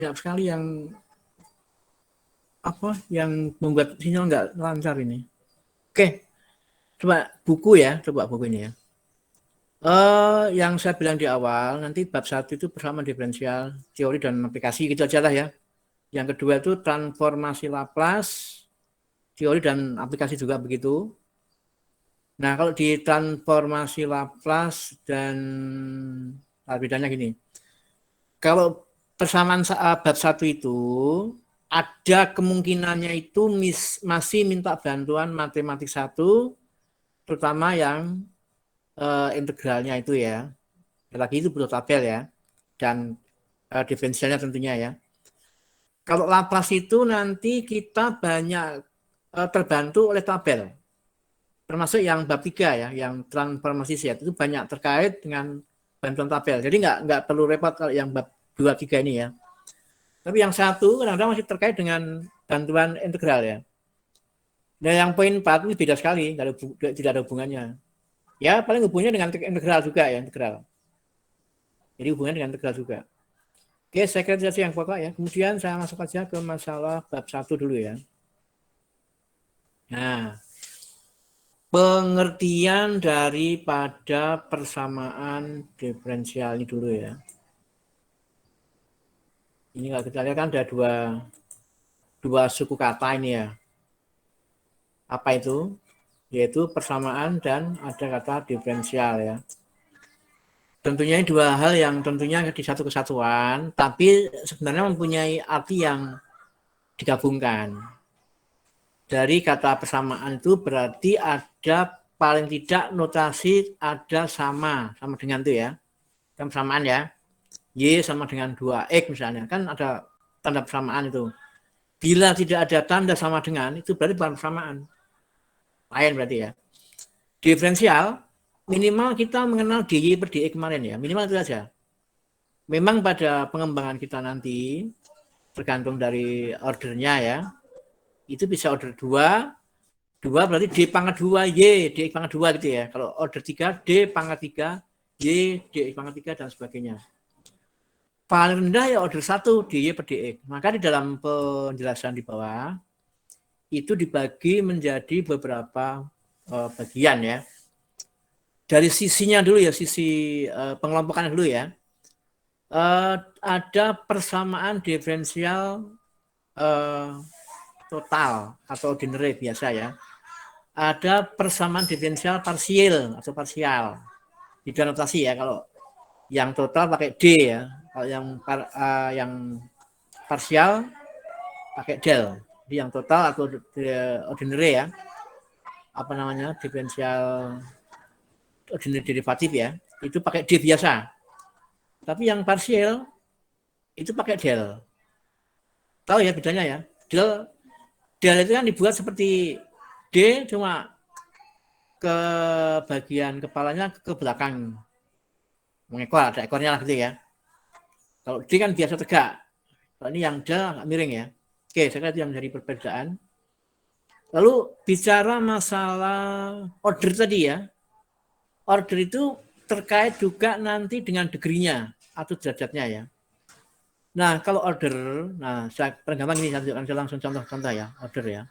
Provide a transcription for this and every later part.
banyak sekali yang membuat sinyal nggak lancar ini. Oke, coba buku ini ya. Yang saya bilang di awal, nanti bab 1 itu persamaan diferensial, teori dan aplikasi, gitu aja lah ya. Yang kedua itu transformasi Laplace, teori dan aplikasi juga begitu. Nah, kalau di transformasi Laplace dan bedanya gini. Kalau persamaan bab 1 itu ada kemungkinannya itu masih minta bantuan matematik 1, terutama yang integralnya itu ya. Lagi itu butuh tabel ya. Dan diferensialnya tentunya ya. Kalau Laplace itu nanti kita banyak terbantu oleh tabel. Termasuk yang bab 3 ya, yang transformasi set itu banyak terkait dengan bantuan tabel. Jadi nggak perlu repot kalau yang bab 2, 3 ini ya. Tapi yang 1 kadang-kadang masih terkait dengan bantuan integral ya. Dan yang poin 4 ini beda sekali, tidak ada hubungannya. Ya paling hubungannya dengan integral juga ya, integral. Jadi hubungannya dengan integral juga. Oke, saya kira itu yang pokok ya. Kemudian saya masuk aja ke masalah bab 1 dulu ya. Nah, pengertian daripada persamaan diferensial ini dulu ya. Ini kalau kita lihat kan ada dua suku kata ini ya. Apa itu? Yaitu persamaan dan ada kata diferensial ya. Tentunya ini dua hal yang tentunya di satu kesatuan, tapi sebenarnya mempunyai arti yang digabungkan. Dari kata persamaan itu berarti ada paling tidak notasi ada sama dengan itu ya. Kan persamaan ya. Y sama dengan 2X misalnya. Kan ada tanda persamaan itu. Bila tidak ada tanda sama dengan, itu berarti bukan persamaan. Lain berarti ya. Diferensial, minimal kita mengenal dy per dx kemarin ya. Minimal itu saja. Memang pada pengembangan kita nanti, tergantung dari ordernya ya, itu bisa order 2 berarti D pangkat 2, Y, DX pangkat 2 gitu ya. Kalau order 3, D pangkat 3, Y, DX pangkat 3, dan sebagainya. Paling rendah ya order 1, DY per DX. Maka di dalam penjelasan di bawah, itu dibagi menjadi beberapa bagian ya. Dari sisinya dulu ya, sisi pengelompokan dulu ya. Ada persamaan diferensial total atau ordinary biasa ya. Ada persamaan diferensial parsial atau parsial. Di notasi ya, kalau yang total pakai D ya, kalau yang parsial pakai del. Jadi yang total atau ordinary ya, apa namanya, diferensial ordinary derivatif ya, itu pakai D biasa. Tapi yang parsial itu pakai del. Tahu ya bedanya ya? Del itu kan dibuat seperti D, cuma ke bagian kepalanya ke belakang. Mengekor, ada ekornya lah gitu ya. Kalau D kan biasa tegak. Kalau ini yang del agak miring ya. Oke, saya kira itu yang menjadi perbedaan. Lalu bicara masalah order tadi ya. Order itu terkait juga nanti dengan degree-nya atau derajatnya ya. Nah, kalau order, saya gampang ini, saya langsung contoh-contoh ya, order ya.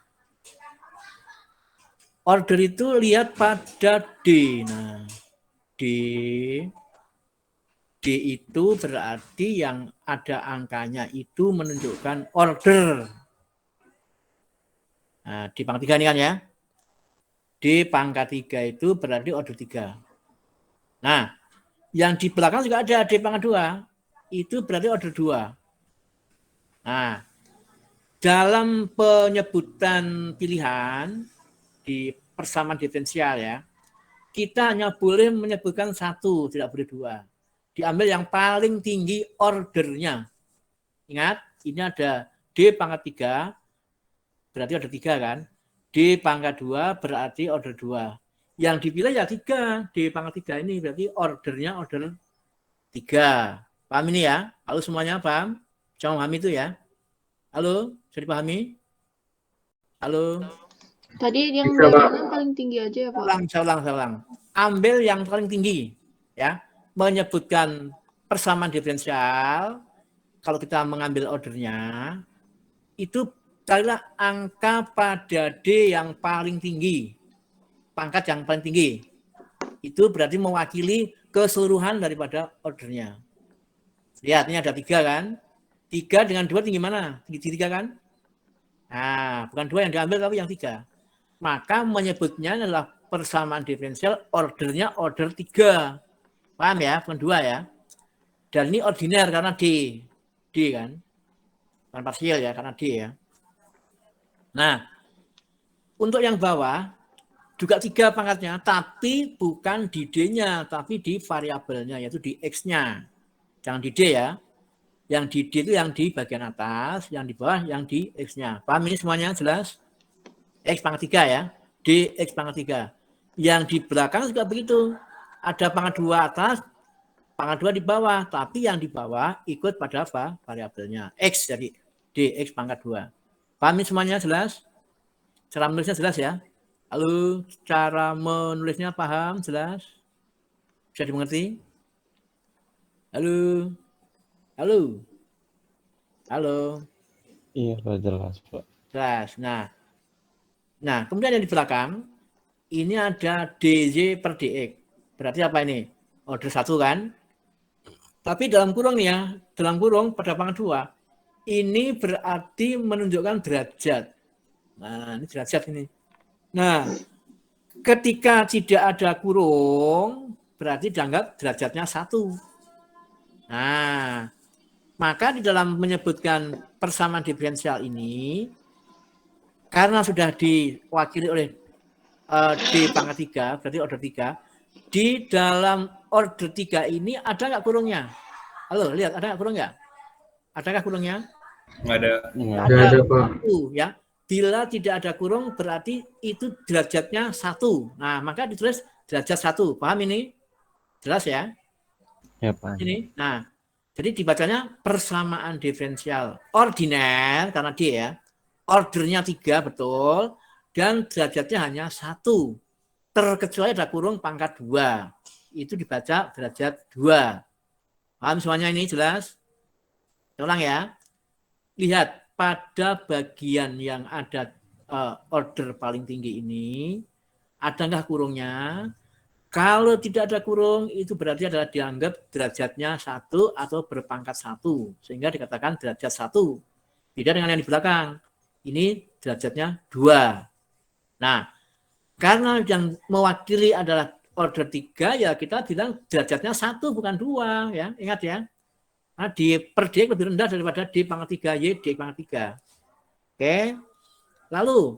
Order itu lihat pada D. Nah, D itu berarti yang ada angkanya itu menunjukkan order. Nah, di pangkat 3 ini kan ya. D pangkat 3 itu berarti order 3. Nah, yang di belakang juga ada D pangkat 2. Itu berarti order 2. Nah, dalam penyebutan pilihan di persamaan diferensial ya, kita hanya boleh menyebutkan 1, tidak boleh 2. Diambil yang paling tinggi ordernya. Ingat, ini ada D pangkat 3, berarti order 3 kan. D pangkat 2 berarti order 2. Yang dipilih ya 3. D pangkat 3 ini berarti ordernya order 3. Paham ini ya? Halo semuanya, paham? Jangan paham itu ya. Halo, bisa dipahami? Halo? Tadi yang bilang paling tinggi aja ya, Pak? Saya ulang. Ambil yang paling tinggi ya. Menyebutkan persamaan diferensial kalau kita mengambil ordernya, itu carilah angka pada D yang paling tinggi, pangkat yang paling tinggi. Itu berarti mewakili keseluruhan daripada ordernya. Lihat, ini ada 3 kan? 3 dengan 2 tinggi mana? Tinggi 3 kan? Nah, bukan 2 yang diambil, tapi yang 3. Maka menyebutnya adalah persamaan diferensial ordernya order 3. Paham ya? Bukan 2 ya. Dan ini ordiner karena D. D kan? Bukan parsial ya, karena D ya. Nah, untuk yang bawah, juga 3 pangkatnya, tapi bukan di D-nya, tapi di variabelnya, yaitu di X-nya. Jangan di D ya. Yang di D itu yang di bagian atas, yang di bawah yang di X-nya. Paham ini semuanya jelas? X pangkat 3 ya. D X pangkat 3. Yang di belakang juga begitu. Ada pangkat 2 atas, pangkat 2 di bawah, tapi yang di bawah ikut pada apa? Variabelnya X, jadi DX pangkat 2. Paham semuanya jelas? Cara menulisnya jelas ya? Halo, cara menulisnya paham, jelas? Bisa dimengerti? Halo? Halo? Halo? Iya, Pak, jelas, Pak. Jelas. Nah, kemudian yang di belakang, ini ada DJ per DX. Berarti apa ini? Order 1 kan? Tapi dalam kurung ya, dalam kurung pada pangkat 2, ini berarti menunjukkan derajat. Nah, ini derajat ini. Nah, ketika tidak ada kurung, berarti dianggap derajatnya 1. Nah, maka di dalam menyebutkan persamaan diferensial ini, karena sudah diwakili oleh D pangkat 3, berarti order 3, di dalam order 3 ini ada nggak kurungnya? Halo, lihat ada nggak kurung nggak? Adakah kurungnya? Nggak ada. Nggak ada, Pak. Ya. Bila tidak ada kurung berarti itu derajatnya 1. Nah, maka ditulis derajat 1. Paham ini? Jelas ya? Ya, Pak. Ini. Nah, jadi dibacanya persamaan diferensial ordiner karena D ya. Ordernya 3 betul dan derajatnya hanya 1. Terkecuali ada kurung pangkat 2. Itu dibaca derajat 2. Paham semuanya ini jelas? Saya ulang ya. Lihat pada bagian yang ada order paling tinggi ini, adakah kurungnya? Kalau tidak ada kurung, itu berarti adalah dianggap derajatnya 1 atau berpangkat 1. Sehingga dikatakan derajat 1. Beda dengan yang di belakang. Ini derajatnya 2. Nah, karena yang mewakili adalah order 3, ya kita bilang derajatnya 1 bukan 2. Ya. Ingat ya. Nah, D per D lebih rendah daripada D pangkat 3, Y D pangkat 3. Oke. Lalu,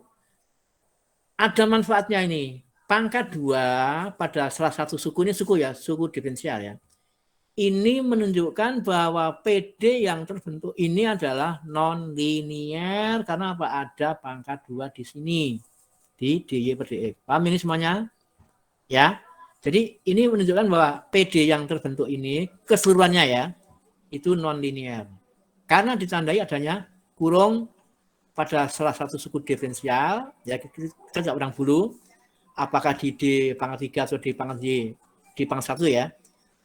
ada manfaatnya ini. Pangkat 2 pada salah satu suku, ini suku ya, suku diferensial ya. Ini menunjukkan bahwa PD yang terbentuk ini adalah non-linear karena apa? Ada pangkat 2 di sini. Di DY per DX. Paham ini semuanya? Ya. Jadi ini menunjukkan bahwa PD yang terbentuk ini keseluruhannya ya, itu non-linear. Karena ditandai adanya kurung pada salah satu suku diferensial, ya kita tidak pandang bulu apakah di D pangkat 3 atau di pangkat Y, di pangkat 1 ya.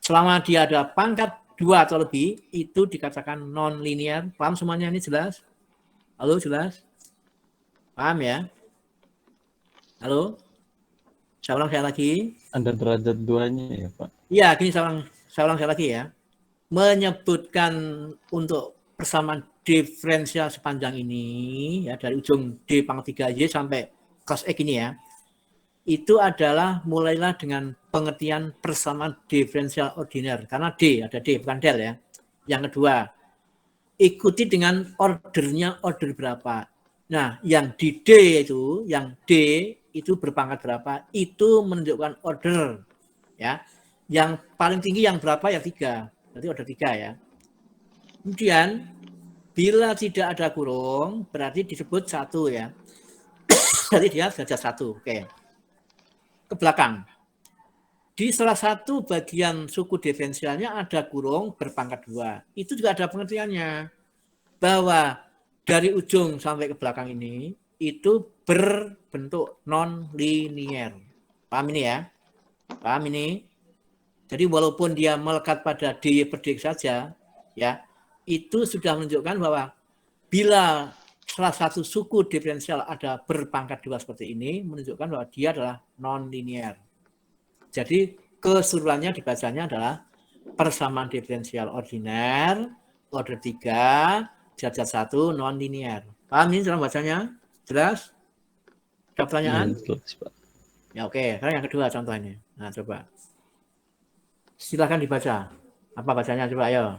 Selama dia ada pangkat 2 atau lebih, itu dikatakan non-linear. Paham semuanya ini jelas? Halo, jelas? Paham ya? Halo? Saya ulang sekali lagi. Ada derajat 2-nya ya, Pak? Iya, gini saya ulang sekali lagi ya. Menyebutkan untuk persamaan diferensial sepanjang ini, ya dari ujung D pangkat 3Y sampai cos X ini ya, itu adalah mulailah dengan pengertian persamaan diferensial ordiner. Karena D, ada D, bukan del ya. Yang kedua, ikuti dengan ordernya order berapa. Nah, yang di D itu, yang D itu berpangkat berapa, itu menunjukkan order. Ya. Yang paling tinggi yang berapa, yang 3. Berarti order 3 ya. Kemudian, bila tidak ada kurung, berarti disebut 1 ya. Berarti dia derajat 1. Oke. Ke belakang. Di salah satu bagian suku diferensialnya ada kurung berpangkat 2. Itu juga ada pengertiannya. Bahwa dari ujung sampai ke belakang ini, itu berbentuk non-linear. Paham ini ya? Paham ini? Jadi walaupun dia melekat pada DY per DX saja, ya, itu sudah menunjukkan bahwa bila salah satu suku diferensial ada berpangkat 2 seperti ini, menunjukkan bahwa dia adalah non-linear. Jadi keseluruhannya dibacanya adalah persamaan diferensial ordiner, order 3, derajat 1, non-linear. Paham ini cara bacanya? Jelas? Ada pertanyaan? Jelas, Pak. Ya oke, sekarang yang kedua contohnya. Nah coba. Silakan dibaca. Apa bacanya coba ayo.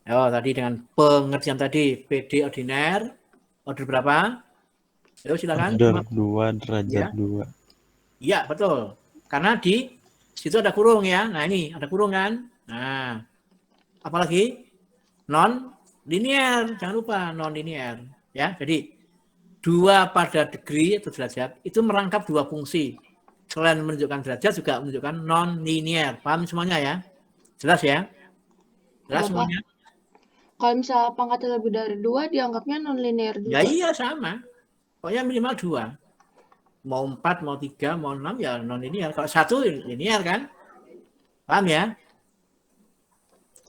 Ayo tadi dengan pengertian tadi PD ordiner, order berapa? Ayo silakan. Order 2, derajat 2. Iya, betul. Karena di situ ada kurung ya. Nah, ini ada kurung kan? Nah, apalagi non linear. Jangan lupa non linear ya. Jadi 2 pada degree atau derajat itu merangkap 2 fungsi. Selain menunjukkan derajat juga menunjukkan non linear. Paham semuanya ya? Jelas ya? Jelas semuanya? Kalau misalnya pangkatnya lebih dari 2 dianggapnya non-linear juga. Ya iya sama. Pokoknya minimal 2. Mau 4, mau 3, mau 6 ya non-linear. Kalau 1 linear kan? Paham ya?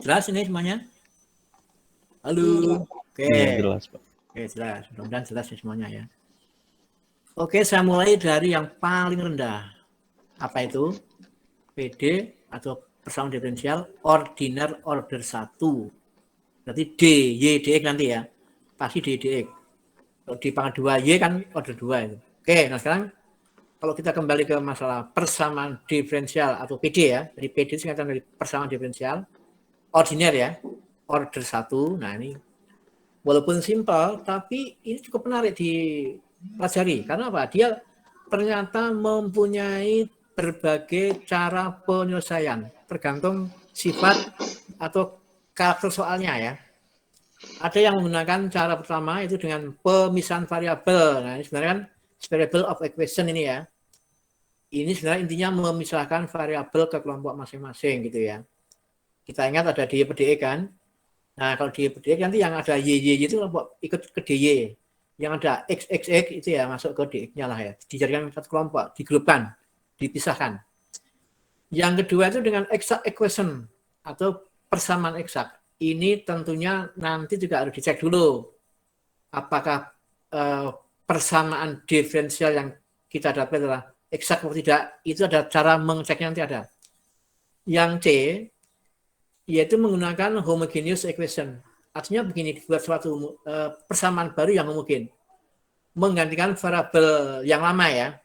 Jelas ini semuanya? Halo? Oke. Iya, jelas, Pak. Oke, jelas. Mudah-mudahan jelas semuanya ya. Oke, saya mulai dari yang paling rendah. Apa itu? PD atau persamaan diferensial ordiner order 1. Berarti D, Y, DX nanti ya. Pasti D, DX. Kalau di pangkat 2 Y kan order 2 itu. Oke, nah sekarang kalau kita kembali ke masalah persamaan diferensial atau PD ya. Jadi PD singkatan dari persamaan diferensial ordiner ya. Order 1. Nah, ini walaupun simpel tapi ini cukup menarik dipelajari. Karena apa? Dia ternyata mempunyai berbagai cara penyelesaian tergantung sifat atau karakter soalnya ya. Ada yang menggunakan cara pertama itu dengan pemisahan variabel. Nah, ini sebenarnya kan variable of equation ini ya. Ini sebenarnya intinya memisahkan variabel ke kelompok masing-masing gitu ya. Kita ingat ada DY per DE kan. Nah, kalau DY per DE nanti yang ada YY itu kelompok ikut ke DY. Yang ada XXX itu ya masuk ke DX-nya lah ya. Dijadikan satu kelompok, digrupkan, dipisahkan. Yang kedua itu dengan exact equation atau persamaan eksak. Ini tentunya nanti juga harus dicek dulu apakah persamaan diferensial yang kita dapat adalah eksak atau tidak. Itu ada cara mengeceknya nanti ada. Yang C yaitu menggunakan homogeneous equation. Artinya begini, buat suatu persamaan baru yang mungkin menggantikan variabel yang lama ya.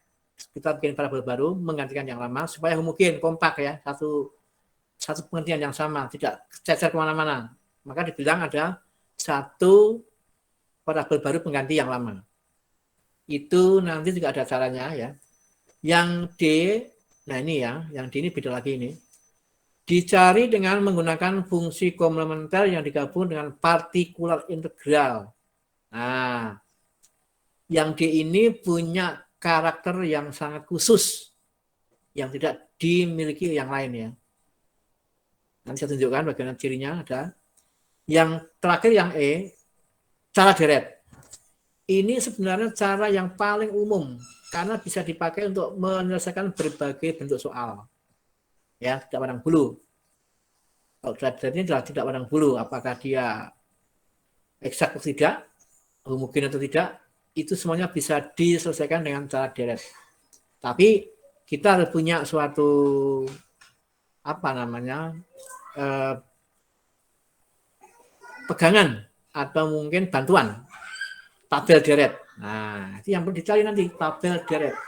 Kita bikin variabel baru menggantikan yang lama supaya homogen, kompak ya, satu pengertian yang sama, tidak cecer kemana-mana. Maka dibilang ada satu variabel baru pengganti yang lama. Itu nanti juga ada caranya ya. Yang D, nah ini ya, yang D ini beda lagi ini. Dicari dengan menggunakan fungsi komplementer yang digabung dengan partikular integral. Nah, yang D ini punya karakter yang sangat khusus yang tidak dimiliki yang lain ya. Nanti saya tunjukkan bagaimana cirinya ada. Yang terakhir yang E, cara deret. Ini sebenarnya cara yang paling umum karena bisa dipakai untuk menyelesaikan berbagai bentuk soal. Ya, tidak pandang bulu. Kalau deret ini adalah tidak pandang bulu, apakah dia eksak atau tidak, homogen atau tidak, itu semuanya bisa diselesaikan dengan cara deret. Tapi kita harus punya suatu pegangan atau mungkin bantuan tabel deret. Nah, itu yang perlu dicari nanti, tabel deret.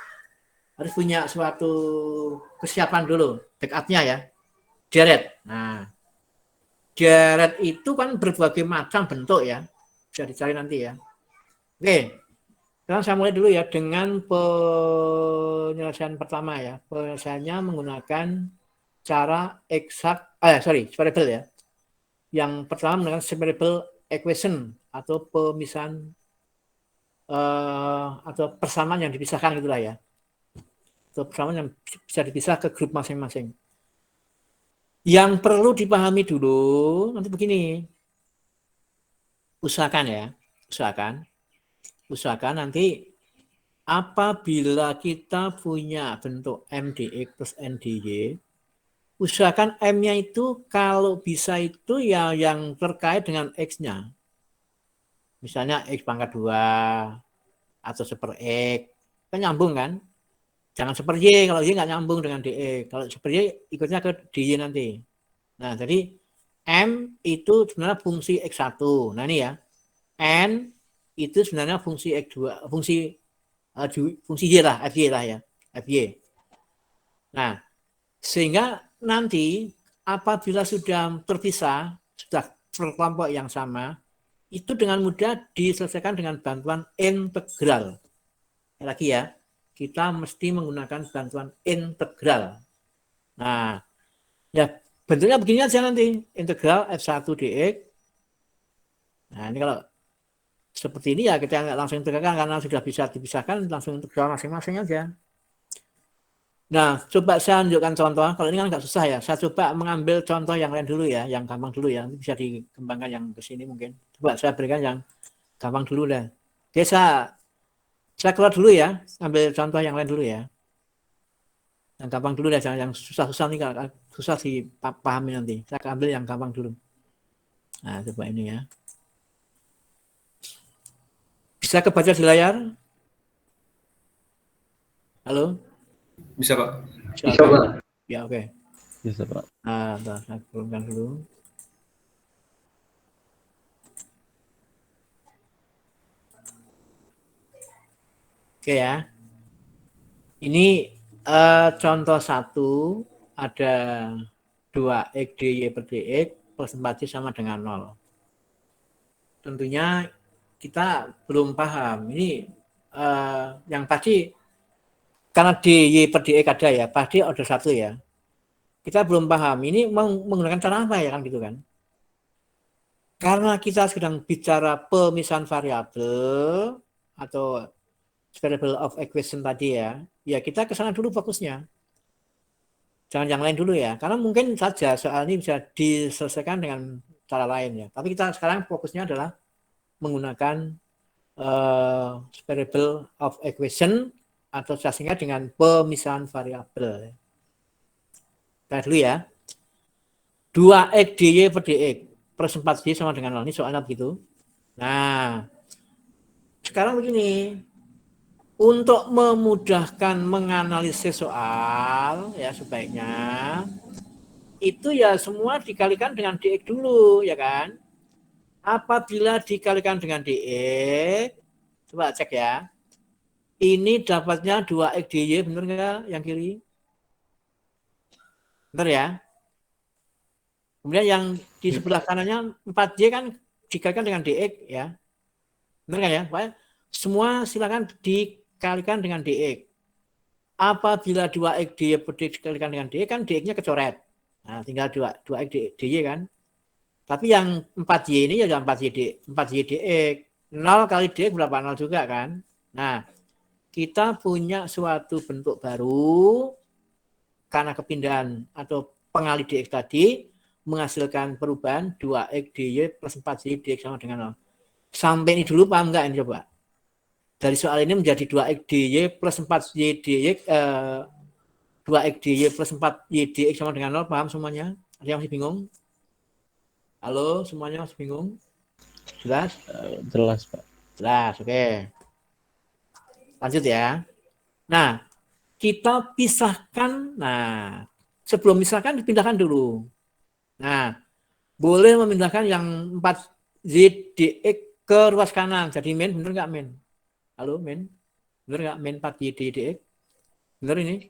Harus punya suatu kesiapan dulu, backupnya ya, deret. Nah, deret itu kan berbagai macam bentuk ya, bisa dicari nanti ya. Oke, sekarang saya mulai dulu ya dengan penyelesaian pertama ya. Penyelesaiannya menggunakan cara eksak, variable ya. Yang pertama menggunakan variable equation atau pemisahan atau persamaan yang dipisahkan gitulah ya. Atau persamaan yang bisa dipisah ke grup masing-masing. Yang perlu dipahami dulu nanti begini. Usahakan nanti apabila kita punya bentuk MDX plus NDY, usahakan M-nya itu kalau bisa itu ya yang terkait dengan X-nya. Misalnya X pangkat 2 atau super X. Kan nyambung kan? Jangan super Y, kalau Y nggak nyambung dengan DE. Kalau super Y ikutnya ke DY nanti. Nah, jadi M itu sebenarnya fungsi X1. Nah ini ya, N itu sebenarnya fungsi X2, fungsi Y lah, FY lah ya, FY. Nah, sehingga nanti apabila sudah terpisah, sudah berkelompok yang sama, itu dengan mudah diselesaikan dengan bantuan integral. Lagi ya, kita mesti menggunakan bantuan integral. Nah, ya bentuknya begini aja nanti, integral F1 dx. Nah, ini kalau seperti ini ya kita nggak langsung integralkan karena sudah bisa dipisahkan, langsung integral masing-masing aja. Nah, coba saya tunjukkan contoh. Kalau ini kan nggak susah ya. Saya coba mengambil contoh yang lain dulu ya, yang gampang dulu ya. Bisa dikembangkan yang ke sini mungkin. Coba saya berikan yang gampang dulu deh. Oke, saya keluar dulu ya, ambil contoh yang lain dulu ya. Yang gampang dulu deh, yang susah-susah nih, susah dipahami nanti. Saya ambil yang gampang dulu. Nah, coba ini ya. Bisa kebaca di layar? Halo? Bisa, Pak. Bisa, Pak. Ya, oke. Bisa, Pak. Nah, saya turunkan dulu. Oke ya. Ini contoh 1 ada 2x dy per dx plus 4y sama dengan 0. Tentunya kita belum paham. Ini yang pasti karena dy per dx ada ya, pasti order 1 ya. Kita belum paham. Ini menggunakan cara apa ya kan gitu kan? Karena kita sedang bicara pemisahan variabel atau variable of equation tadi ya, ya kita ke sana dulu fokusnya. Jangan yang lain dulu ya, karena mungkin saja soal ini bisa diselesaikan dengan cara lain ya. Tapi kita sekarang fokusnya adalah menggunakan variable of equation atau saya singkat dengan pemisahan variabel. Kita dulu ya. 2x dy per dx plus 4y sama dengan 0. Ini soalnya begitu. Nah, sekarang begini. Untuk memudahkan menganalisis soal ya sebaiknya itu ya semua dikalikan dengan dx dulu ya kan. Apabila dikalikan dengan dx, coba cek ya. Ini dapatnya 2x dy, benar nggak yang kiri? Benar ya. Kemudian yang di sebelah kanannya 4y kan dikalikan dengan dx ya. Benar nggak ya? Semua silakan dikalikan dengan dx. Apabila 2x dy per dx dikalikan dengan dx kan dx-nya kecoret. Nah, tinggal 2x dy kan. Tapi yang 4y ini ya 4y dx. 0 kali dx berapa? 0 juga kan. Nah, kita punya suatu bentuk baru karena kepindahan atau pengali dx tadi menghasilkan perubahan 2x dy plus 4y dx sama dengan 0. Sampai ini dulu paham nggak ini coba? Dari soal ini menjadi 2x dy plus 4y dx, 2x dy plus 4y dx sama dengan 0, paham semuanya? Ada yang masih bingung? Halo, semuanya masih bingung? Jelas? Jelas, Pak. Jelas, oke. Lanjut ya. Nah, kita pisahkan. Nah, sebelum pisahkan dipindahkan dulu. Nah, boleh memindahkan yang 4y dx ke ruas kanan. Jadi min, bener nggak min? Halo, min? Bener nggak min 4y dx? Bener ini?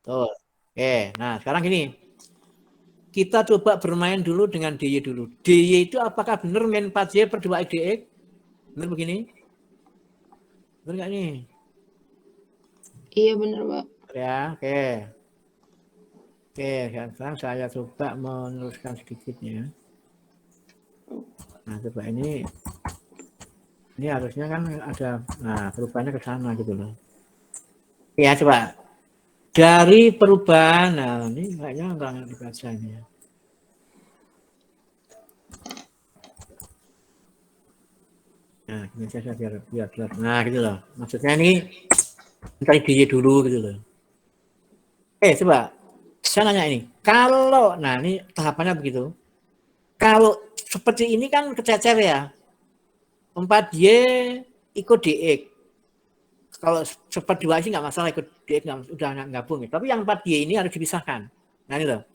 Tuh. Oke, nah sekarang gini. Kita coba bermain dulu dengan dy dulu. Dy itu apakah benar min 4y per 2x dx? Bener begini? Bener nggak nih? Iya benar, Pak. Ya, oke. Oke, sekarang saya coba meneruskan sedikitnya. Nah, coba ini harusnya kan ada, nah perubahannya ke sana gitu loh. Ya, coba. Dari perubahan, nah ini kayaknya nggak dibaca ini ya. Nah, ini saya biar jelas. Nah, gitu loh. Maksudnya ini kita dy dulu gitu loh. Coba saya nanya ini. Kalau, nah ini tahapannya begitu. Kalau seperti ini kan kececer ya. 4Y ikut DX. Kalau seperdua sih nggak masalah ikut DX, udah gabung. Tapi yang 4Y ini harus dipisahkan. Nah ini loh.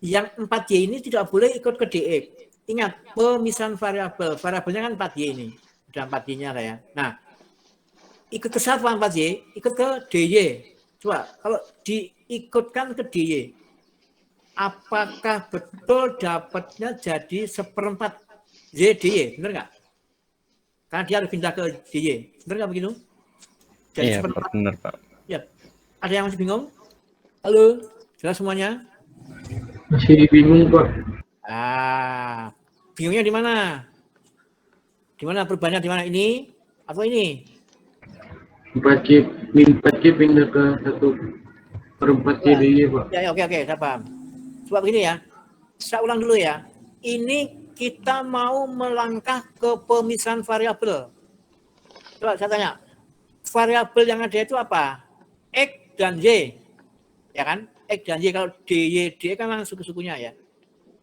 Yang 4Y ini tidak boleh ikut ke DX. Ingat, pemisahan variabel. Variabelnya kan 4Y ini. Udah 4Y-nya lah ya. Nah, ikut ke siapa 4Y? Ikut ke DY. Coba, kalau diikutkan ke DY, apakah betul dapatnya jadi 1/4 ZDY? Benar nggak? Karena dia harus pindah ke DY. Benar nggak begitu? Jadi Iya, Pak, benar, Pak. Ya. Ada yang masih bingung? Halo, jelas semuanya? Masih bingung, Pak. Bingungnya di mana? Di mana perubahannya, di mana ini atau ini? 4G, min 4G pindah ke 1/4 CDY, Pak. Ya, oke, saya paham. Coba begini ya, saya ulang dulu ya. Ini kita mau melangkah ke pemisahan variabel. Coba saya tanya, variabel yang ada itu apa? X dan Y, ya kan? X dan Y, kalau DY, DY kan memang suku-sukunya ya.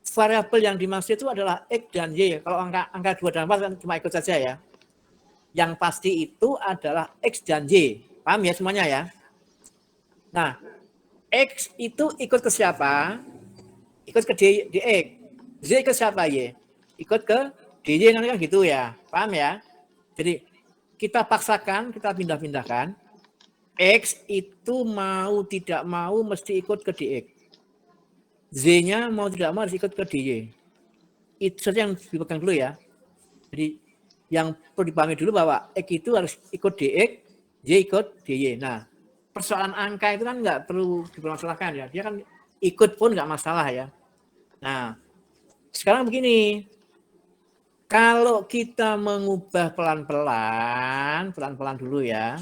Variabel yang dimaksud itu adalah X dan Y. Kalau angka 2 dan 4 kan cuma ikut saja ya. Yang pasti itu adalah X dan Y. Paham ya semuanya ya? Nah, X itu ikut ke siapa? Ikut ke DX. Y ikut siapa Y? Ikut ke DY, nanti kan gitu ya. Paham ya? Jadi kita paksakan, kita pindah-pindahkan. X itu mau tidak mau mesti ikut ke DX. Z-nya mau tidak mau harus ikut ke DY. Itu saja yang dipegang dulu ya. Jadi yang perlu dipahami dulu bahwa X itu harus ikut DX, Y ikut DY. Nah, persoalan angka itu kan nggak perlu dipermasalahkan ya. Dia kan ikut pun nggak masalah ya. Nah, sekarang begini. Kalau kita mengubah pelan-pelan dulu ya.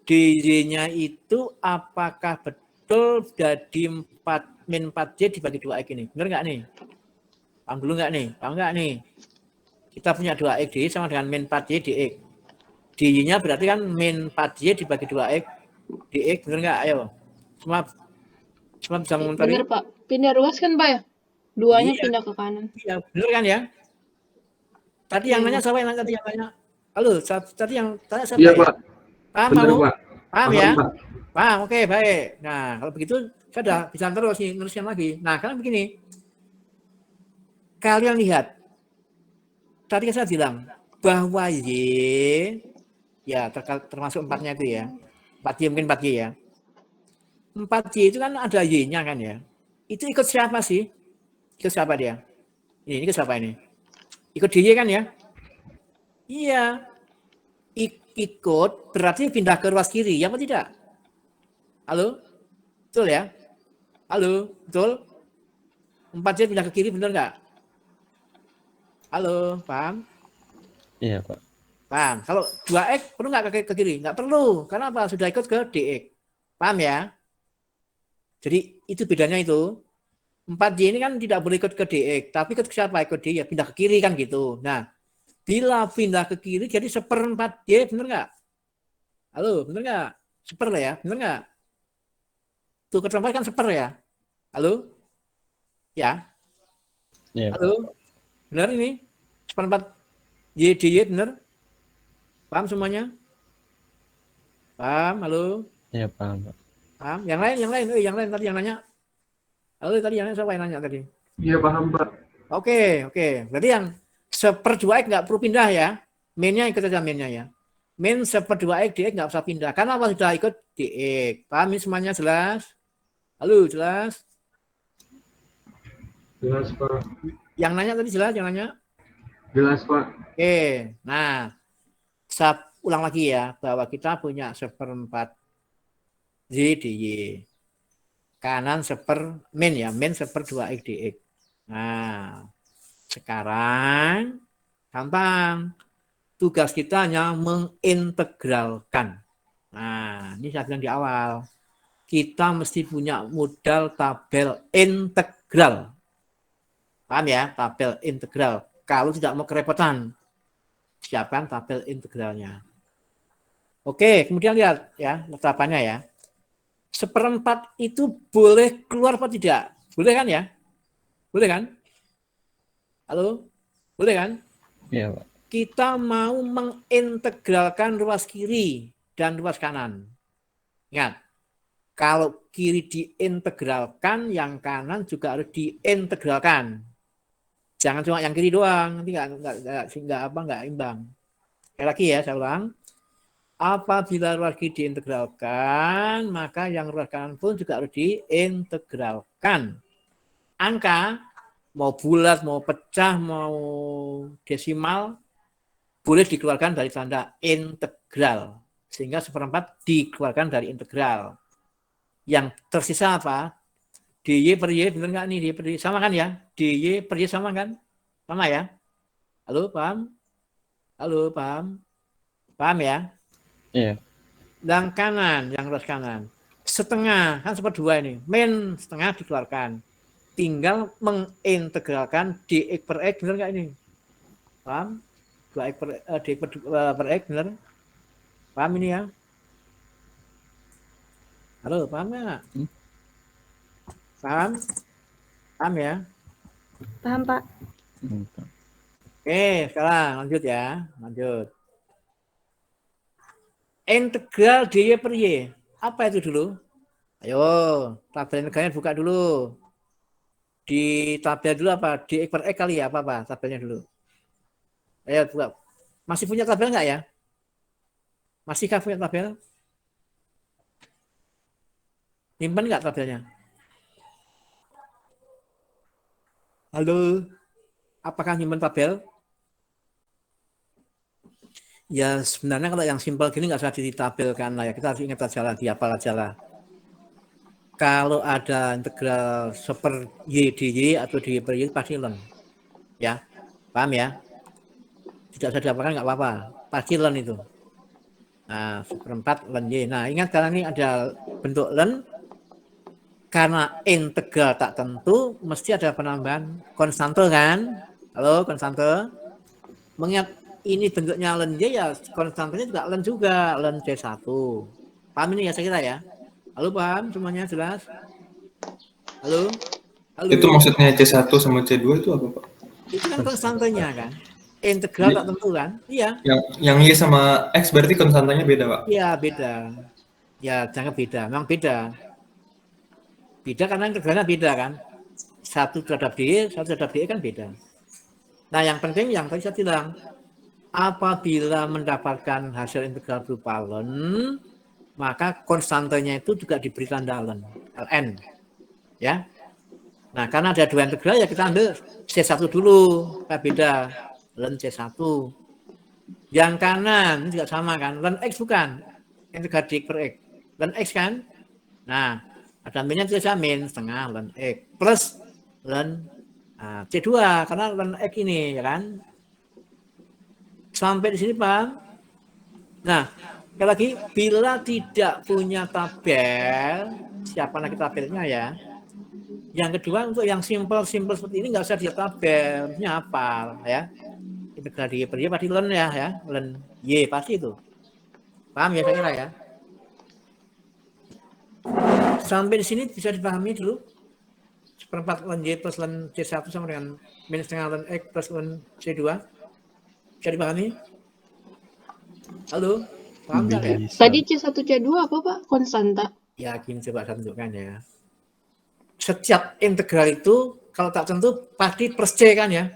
DY-nya itu apakah betul jadi 4-4Y dibagi 2X ini? Benar nggak nih? Paham dulu nggak nih? Paham nggak nih? Kita punya 2X DY sama dengan min 4Y DX. DY-nya berarti kan min 4Y dibagi 2X DX, benar nggak? Ayo. Semua bisa mengomentari? Bener, Pak. Pindah ruas kan, Pak ya? Duanya Iya. pindah ke kanan. Iya, benar kan ya? Tadi yang nanya siapa yang tadi yang nanya? Halo, tadi yang tanya siapa Iya, ya? Pak. Paham Benar, kamu? Pak. Paham ya? Pak. Paham, oke, baik. Nah, kalau begitu saya sudah bisa terus nih, nuliskan lagi. Nah, kan begini. Kalian lihat. Tadi kan saya bilang bahwa Y, ya termasuk 4-nya itu ya. 4Y mungkin 4Y ya. 4Y itu kan ada Y-nya kan ya. Itu ikut siapa sih? Ikut siapa dia? Ini ikut siapa ini? Ikut DY kan ya? Iya. Ikut berarti pindah ke ruas kiri, ya apa tidak? Halo? Betul ya? Halo? Betul? 4Y pindah ke kiri, benar nggak? Halo? Paham? Iya, Pak. Paham. Kalau 2X perlu nggak ke kiri? Nggak perlu. Karena apa? Sudah ikut ke DX. Paham ya? Jadi itu bedanya itu. 4Y ini kan tidak boleh ikut ke DX. Tapi ikut ke siapa? Ikut DY. Ya pindah ke kiri kan gitu. Nah, bila pindah ke kiri jadi 1/4Y, benar nggak? Halo, benar nggak? 1 lah ya, benar nggak? Tuh ketempat kan 1 ya. Halo? Ya? Iya, Halo? Benar ini? 1/4 Y, DY, benar? Paham semuanya? Paham? Halo? Iya, paham, Pak. Paham? Yang lain tadi yang nanya. Halo, tadi yang nanya siapa yang nanya tadi? Iya, paham, Pak. Oke. Berarti yang 1/2X nggak perlu pindah ya. Min-nya ikut saja min-nya ya. Min 1/2X DX nggak usah pindah. Karena apa? Sudah ikut DX. Paham ini semuanya jelas? Halo, jelas? Jelas, Pak. Yang nanya tadi jelas? Yang nanya? Jelas, Pak. Oke. Nah, saya ulang lagi ya. Bahwa kita punya 1/4 Y DY. Kanan min ya. Min 1/2X DX. Nah, sekarang gampang. Tugas kita hanya mengintegralkan. Nah, ini saya bilang di awal. Kita mesti punya modal tabel integral. Paham ya? Tabel integral. Kalau tidak mau kerepotan, siapkan tabel integralnya. Oke, kemudian lihat ya, penetapannya ya. seperempat itu boleh keluar apa tidak? Boleh kan ya? Boleh kan? Halo? Boleh kan? Iya, Pak. Kita mau mengintegralkan ruas kiri dan ruas kanan. Ingat, kalau kiri diintegralkan, yang kanan juga harus diintegralkan. Jangan cuma yang kiri doang, nanti nggak imbang. Sekali lagi ya, saya ulang. Apabila ruas kiri diintegralkan, maka yang ruas kanan pun juga harus diintegralkan. Angka mau bulat, mau pecah, mau desimal, boleh dikeluarkan dari tanda integral. Sehingga seperempat dikeluarkan dari integral. Yang tersisa apa? DY per Y, benar nggak nih? DY per Y sama kan ya? DY per Y sama kan? Sama ya? Halo, paham? Halo, paham? Paham ya? Iya. Yang kanan, yang ruas kanan. Setengah, kan seperdua ini. Min setengah dikeluarkan. Tinggal mengintegralkan dx per x, benar nggak ini? Paham? 2x per x, benar? Paham ini ya? Halo, paham nggak? Paham? Paham ya? Paham, Pak. Oke, sekarang lanjut ya. Lanjut. Integral dy per y. Apa itu dulu? Ayo, tabel integralnya buka dulu. Di tabel dulu apa? Dx per x kali ya? Apa tabelnya dulu? Ayo buka. Masih punya tabel nggak ya? Masihkah punya tabel? Nyimpan nggak tabelnya? Halo, apakah nyimpan tabel? Ya sebenarnya kalau yang simpel gini nggak usah ditabelkan lah ya. Kita harus ingat aja lah, dihafal aja lah. Kalau ada integral seper y dy atau dy per y pasti ln. Ya, paham ya? Tidak usah dihafalkan nggak apa-apa. Pasti ln itu. Nah, seperempat ln y. Nah, ingat karena ini ada bentuk ln. Karena integral tak tentu, mesti ada penambahan konstante kan? Halo, konstante. Mengingat ini bentuknya ln y ya konstantanya juga ln juga, ln C1. Paham ini ya saya kira ya? Halo, paham semuanya jelas? Halo? Halo? Itu maksudnya C1 sama C2 itu apa, Pak? Itu kan konstantanya kan? Integral tak tentu kan? Iya. Yang Y sama X berarti konstantanya beda, Pak? Iya, beda. Ya, jangan beda. Memang beda. Beda karena integralnya beda kan? Satu terhadap D, satu terhadap D kan beda. Nah, yang penting yang tadi saya bilang, apabila mendapatkan hasil integral berupa ln, maka konstantanya itu juga diberi tanda ln, ln. Ya. Nah, karena ada dua integral ya kita ambil C1 dulu, beda ln C1. Yang kanan ini juga sama kan, ln X bukan, integral dx per X. Ln X kan? Nah, ada minnya itu min setengah ln X plus ln C2 karena ln X ini ya kan. Sampai di sini paham? Nah, sekali lagi bila tidak punya tabel, siapa lagi tabelnya ya? Yang kedua untuk yang simple seperti ini nggak usah dia tabel, harusnya hafal ya. Integral dy per y pasti ln ya, ln y pasti itu. Paham ya saya kira ya? Sampai di sini bisa dipahami dulu. Seperempat ln y plus ln C1 sama dengan minus setengah ln X plus ln C2. Bisa dipahami? Halo? Paham nggak ya? Tadi C1, C2 apa, Pak? Konstanta. Yakin coba saya tunjukkan ya. Setiap integral itu kalau tak tentu pasti plus C kan ya?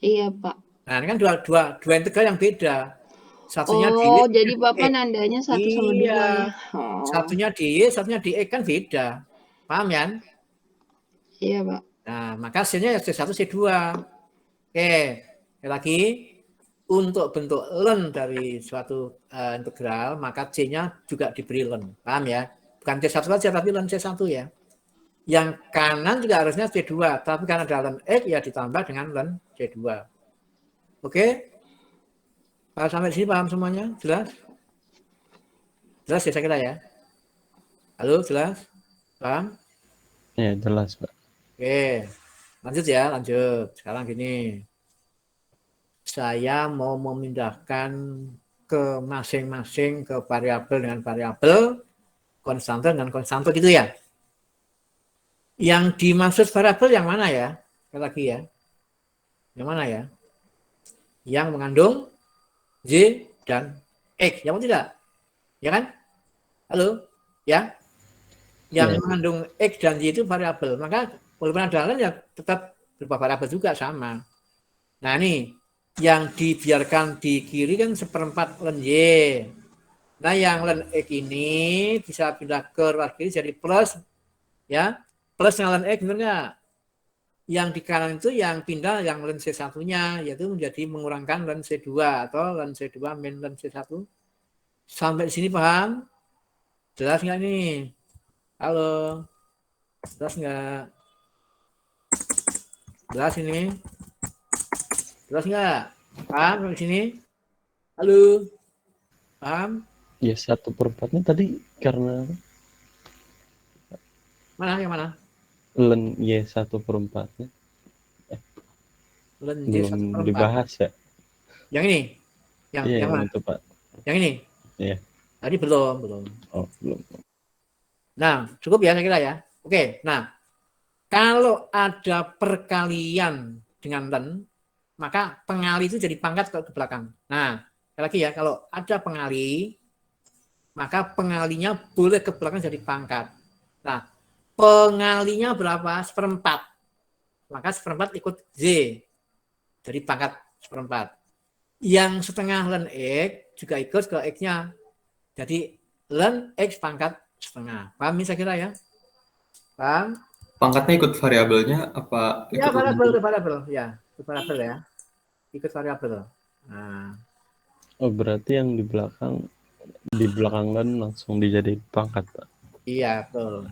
Iya, Pak. Nah, ini kan dua integral yang beda. Satunya Oh, di jadi Bapak nandanya 1 sama 2 ya? Oh. Satunya di Y, satunya di X kan beda. Paham ya? Iya, Pak. Nah, maka hasilnya C1, C2. Oke, lagi untuk bentuk ln dari suatu integral, maka C-nya juga diberi ln. Paham ya? Bukan C1 saja, tapi ln C1 ya. Yang kanan juga harusnya C2, tapi karena ada ln X, ya ditambah dengan ln C2. Oke? Sampai sini paham semuanya? Jelas? Jelas ya saya kira ya? Halo, jelas? Paham? Iya, jelas, Pak. Oke, lanjut ya, lanjut. Sekarang gini. Saya mau memindahkan ke masing-masing ke variabel dengan variabel konstanto dengan konstanto gitu ya. Yang dimaksud variabel yang mana ya? Sekali lagi ya. Yang mana ya? Yang mengandung Y dan X, ya tidak? Ya kan? Halo? Ya? Yang mengandung X dan Y itu variabel. Maka walaupun ada lain ya tetap berupa variabel juga sama. Nah ini yang dibiarkan di kiri kan 1/4 ln Y. Nah yang ln X ini bisa pindah ke luar kiri jadi plus, ya, plus yang ln X, benar nggak? Yang di kanan itu yang pindah yang ln C1-nya, yaitu menjadi mengurangkan ln C2 atau ln C2 min ln C1. Sampai sini paham? Jelas nggak nih? Halo? Jelas nggak? Jelas ini? Jelas nggak? Paham sampai sini? Halo? Paham? Ya 1/4-nya tadi karena Mana yang mana? ln Y 1/4-nya Ln Y belum 1/4. dibahas ya. Yang ini? Iya, yang mana? itu Pak. Yang ini? Iya. Tadi belum. Oh, belum. Nah, cukup ya saya kira ya. Oke, nah kalau ada perkalian dengan ln, maka pengali itu jadi pangkat ke belakang. Nah, sekali lagi ya, kalau ada pengali, maka pengalinya boleh ke belakang jadi pangkat. Nah, pengalinya berapa? 1/4. Maka 1/4 ikut Z. Jadi pangkat 1/4. Yang setengah ln X juga ikut ke X-nya. Jadi ln X pangkat setengah. Paham saya kira ya? Paham? Pangkatnya ikut variabelnya apa Ya, ikut variabel. Ya, ikut variabel ya. Ikut variabel. Nah, Oh, berarti yang di belakang ln langsung dijadiin pangkat, Pak. iya, betul.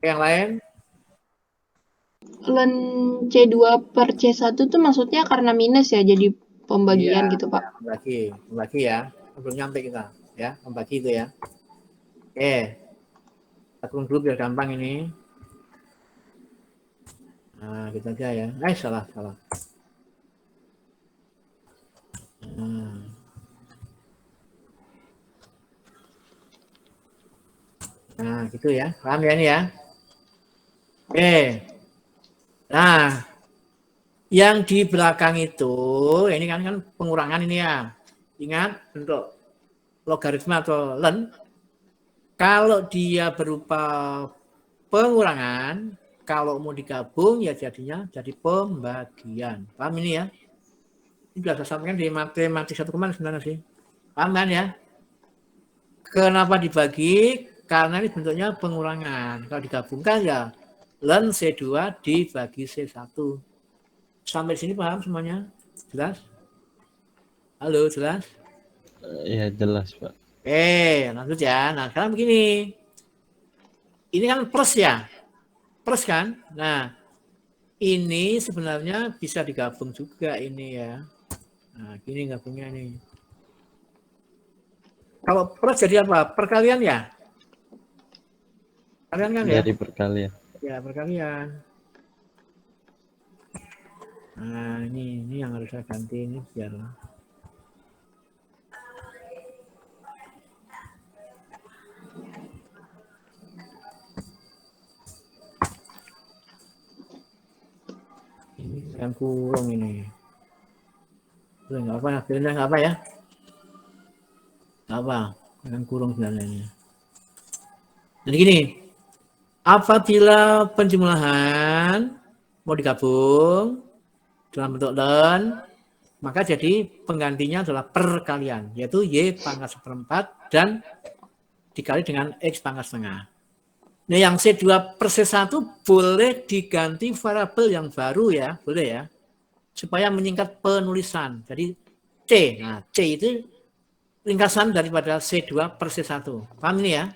Yang lain? Ln C2 per C1 tuh maksudnya karena minus ya, jadi pembagian Iya, gitu, Pak. Membagi ya. Belum nyampe kita. Ya, membagi itu ya. Oke. Atur dulu biar gampang ini. Nah, gitu aja ya. Salah. Nah, gitu ya. Paham ya ini ya? Oke. Nah, yang di belakang itu, ini kan pengurangan ini ya. Ingat bentuk logaritma atau ln. Kalau dia berupa pengurangan, kalau mau digabung ya jadinya jadi pembagian. Paham ini ya? Ini sudah saya sampaikan di matematik 1 kemarin sebenarnya sih. Paham kan ya? Kenapa dibagi? Karena ini bentuknya pengurangan. Kalau digabungkan ya ln C2 dibagi C1. Sampai sini paham semuanya? Jelas? Halo, jelas? Iya, jelas, Pak. Lanjut ya. Nah, sekarang begini. Ini kan plus ya. Plus kan? Nah, ini sebenarnya bisa digabung juga ini ya. Nah, gini gabungnya nih. Kalau plus jadi apa? Perkalian ya? Perkalian kan ya? Jadi perkalian. Ya, perkalian. Nah, ini yang harus saya ganti ini biar ini yang kurung ini. Nggak apa, akhirnya nggak apa ya? Nggak apa, yang kurung sebenarnya ini. Jadi gini, apabila penjumlahan mau digabung dalam bentuk ln, maka jadi penggantinya adalah perkalian, yaitu Y pangkat 1/4 dan dikali dengan X pangkat setengah. Nah, yang C2 per C1 boleh diganti variabel yang baru ya, boleh ya, supaya menyingkat penulisan. Jadi C, nah C itu ringkasan daripada C2 per C1. Paham ini ya?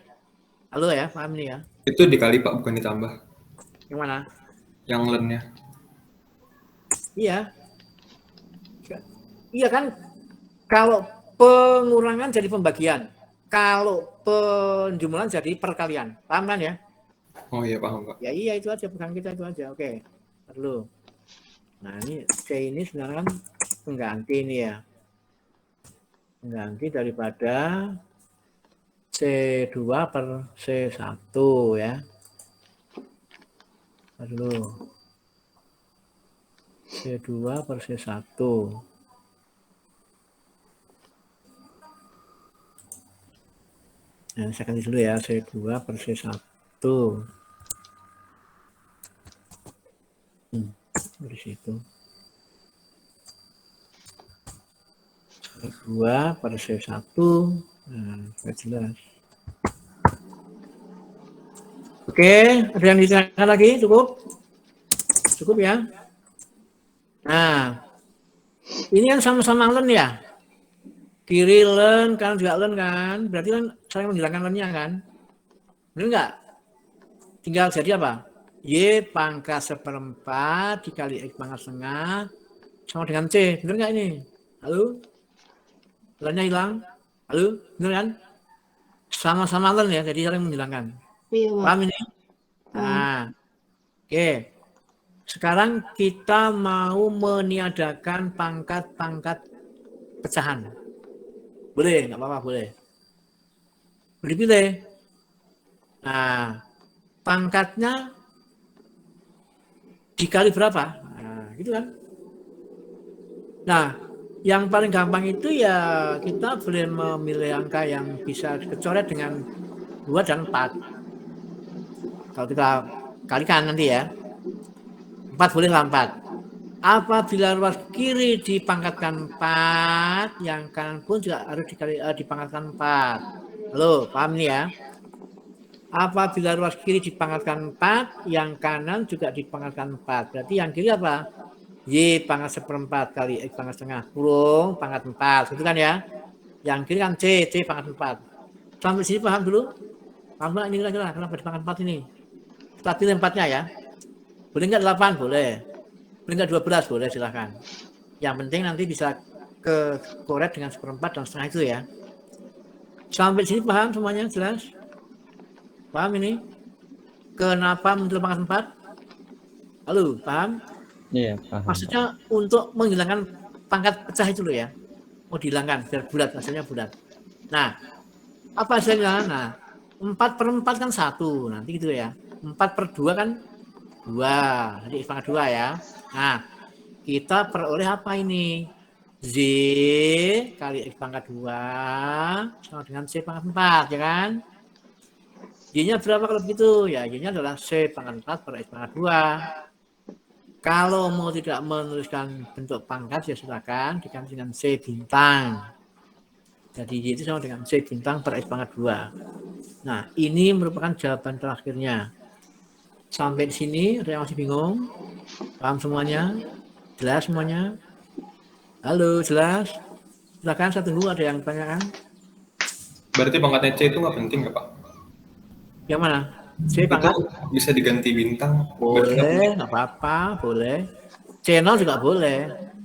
Halo ya, paham ini ya? itu dikali Pak bukan ditambah. Yang mana? Yang ln-nya. Iya. Iya kan? Kalau pengurangan jadi pembagian. Kalau penjumlahan jadi perkalian. Paham kan ya? Oh iya paham Pak. Ya iya itu aja, pegang kita itu aja. Oke. Perlu. Nah, ini C ini sebenarnya kan pengganti ini ya. Pengganti daripada C2 per C1 ya. Dulu. C2 per C1. Nah, saya ganti dulu ya, C2 per C1. Di situ. C2 per C1. Nah, sudah jelas. Oke, ada yang ditanyakan lagi? Cukup? Cukup ya? Nah, ini kan sama-sama learn ya? Kiri learn, kanan juga learn kan? Berarti kan saling menghilangkan learn-nya kan? Benar nggak? Tinggal jadi apa? Y pangkat 1/4 dikali X pangkat setengah sama dengan C. Benar nggak ini? Halo? Learn-nya hilang? Halo? Benar kan? Sama-sama learn ya, jadi saling menghilangkan. Iya, Pak. Paham ini? Nah, oke. Sekarang kita mau meniadakan pangkat-pangkat pecahan. Boleh, nggak apa-apa, boleh. Boleh pilih. Nah, pangkatnya dikali berapa? Nah, gitu kan. Nah, yang paling gampang itu ya kita boleh memilih angka yang bisa kecoret dengan 2 dan 4. Kalau kita kalikan nanti ya. 4 bolehlah 4. Apabila ruas kiri dipangkatkan 4, yang kanan pun juga harus dipangkatkan 4. Halo, paham nih ya? Apabila ruas kiri dipangkatkan 4, yang kanan juga dipangkatkan 4. Berarti yang kiri apa? Y pangkat 1/4 kali X pangkat setengah kurung pangkat 4. Gitu kan ya? Yang kiri kan C pangkat 4. Sampai sini paham dulu? Paham nggak ini kira-kira kenapa dipangkat 4 ini? Kita pilih 4-nya ya. Boleh nggak 8? Boleh. Boleh nggak 12? Boleh, silahkan. Yang penting nanti bisa ke koret dengan 1/4 dan setengah itu ya. Sampai sini paham semuanya? Jelas? Paham ini? Kenapa muncul pangkat 4? Halo, paham? Iya, paham. Maksudnya untuk menghilangkan pangkat pecah itu loh ya. Mau dihilangkan, biar bulat, hasilnya bulat. Nah, apa hasilnya? Nah, 4/4 kan 1, nanti gitu ya. 4/2 kan 2, jadi X pangkat 2 ya. Nah, kita peroleh apa ini? Z kali X pangkat 2 sama dengan C pangkat 4, ya kan? Y-nya berapa kalau begitu? Ya, Y-nya adalah C pangkat 4 per X pangkat 2. Kalau mau tidak menuliskan bentuk pangkat, ya silakan diganti dengan C bintang. Jadi Y itu sama dengan C bintang per X pangkat 2. Nah, ini merupakan jawaban terakhirnya. Sampai di sini, ada yang masih bingung? Paham semuanya? Jelas semuanya? Halo, jelas? Silakan, saya tunggu ada yang tanyakan. Berarti pangkatnya C itu nggak penting nggak Pak? Yang mana? C pangkat? Itu bisa diganti bintang. Berarti nggak Boleh, penting. nggak apa-apa, boleh. Channel juga boleh.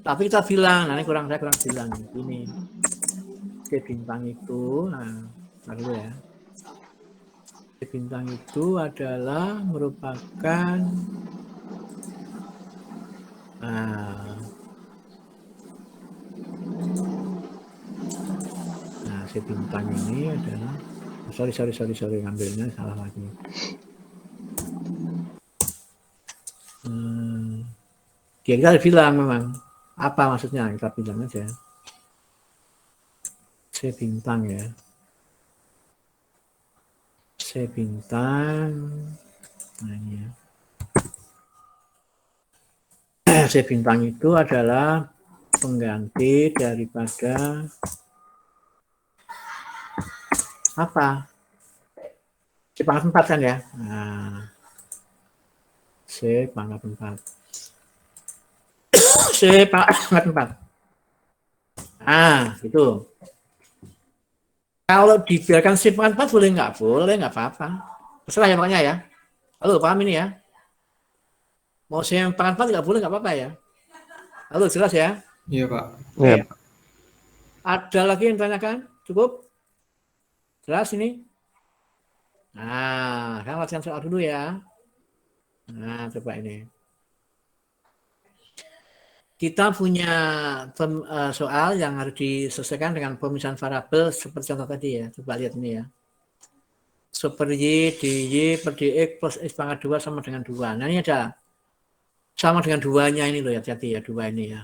Tapi kita bilang, nah ini saya kurang bilang. Ini C bintang itu, nah, dulu ya. C bintang itu adalah merupakan C bintang ini adalah sorry ngambilnya salah lagi. Dia kita bilang memang apa maksudnya, kita bilang aja C bintang ya. C bintang, nah ini ya. C bintang itu adalah pengganti daripada apa? C pangkat 4 kan ya? Nah, C pangkat 4. C pangkat 4. Nah, itu. Kalau dibiarkan C pangkat 4 boleh nggak? Boleh, nggak apa-apa. Terserah ya makanya ya. Halo, paham ini ya? Mau C pangkat 4 nggak boleh, nggak apa-apa ya? Halo, jelas ya? Iya Pak. Iya. Ada lagi yang tanyakan? Cukup? Jelas ini? Nah, saya latihan soal dulu ya. Nah, coba ini. Kita punya soal yang harus diselesaikan dengan pemisahan variabel seperti contoh tadi ya. Coba lihat ini ya. super Y di Y per dx plus X pangkat 2 sama dengan 2. Nah ini ada sama dengan 2-nya ini loh ya, hati-hati ya 2 ini ya.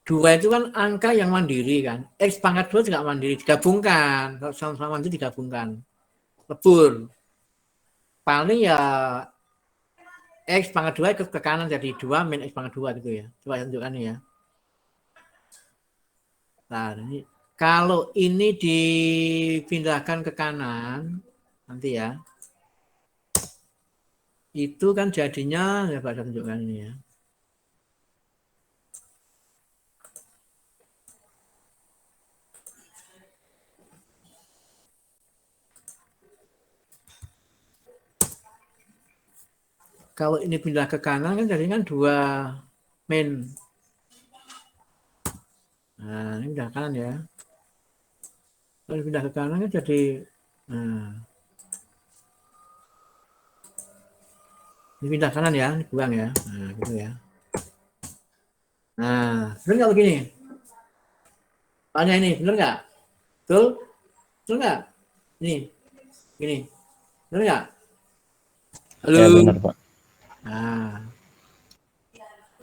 2 itu kan angka yang mandiri kan. X pangkat 2 juga mandiri, digabungkan. Kalau sama-sama itu digabungkan. Lebur. Paling ya X pangkat 2 ikut ke kanan jadi 2 min X pangkat 2 gitu ya. Coba tunjukkan ya. Nah, ini kalau ini dipindahkan ke kanan nanti ya. Itu kan jadinya ya Pak, saya tunjukkan ini ya. Kalau ini pindah ke kanan kan jadinya kan 2 min. Nah, ini pindah ke kanan ya. Kalau pindah ke kanan kan jadi ini pindah kanan ya, ini buang ya. Nah, gitu ya. Nah, benar nggak begini? Tanya ini, benar nggak? Betul? Betul nggak? Ini, gini. Benar nggak? Halo? Ya benar Pak. Nah.